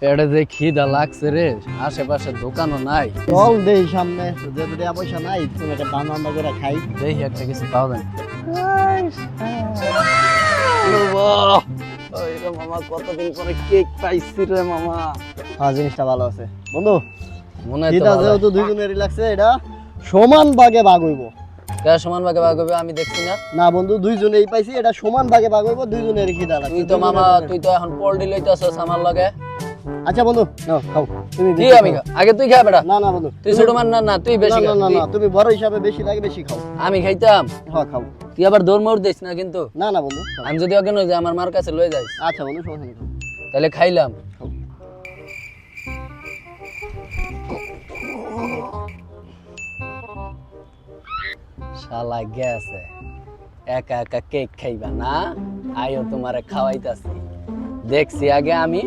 এটা যে খিদা লাগছে রে, আশেপাশে দোকানও নাই। চল দেই সামনে, যে টাকা পয়সা নাই তুমি একটা বানান্দা করে খাই। দেখি একটা কিছু পাওয়া যায়। মামা কতদিন পরে কেক পাইছি রে মামা। হ্যাঁ, জিনিসটা ভালো আছে বন্ধু। মনে হয় তো এটা ভালো। যেহেতু দুইজনেরই লাগছে, এটা সমান ভাগে ভাগ হইব। কে সমান ভাগে ভাগ হবে আমি দেখছি না। না বন্ধু, দুইজনেই পাইছি, এটা সমান ভাগে ভাগ হইব, দুইজনেরই খিদা লাগছে। তুই তো মামা, তুই তো এখন পোল্ট্রি লইতাছস আমার লগে। আচ্ছা বন্ধু, নাও খাও তুমি। কি আমি আগে তুই খা বেটা। না না বন্ধু, তুই ছোট মান না, তুই বেশি খা। না না, তুমি বড় হিসাবে বেশি লাগে, বেশি খাও। আমি খাইতাম। হ্যাঁ খাও। তুই আবার দৌড় মোড় দিস না কিন্তু। না না বন্ধু, খাও। আমি যদি অজ্ঞান হয়ে যাই আমার মার কাছে লয়ে যাইস। আচ্ছা বন্ধু, সমস্যা নেই, খাও। তাহলে খাইলাম। খাও। শালা গেছে, একা একা কেক খাইবা না, আয়ো তোমারে খাওয়াইতাছি। দেখছি আগে আমি।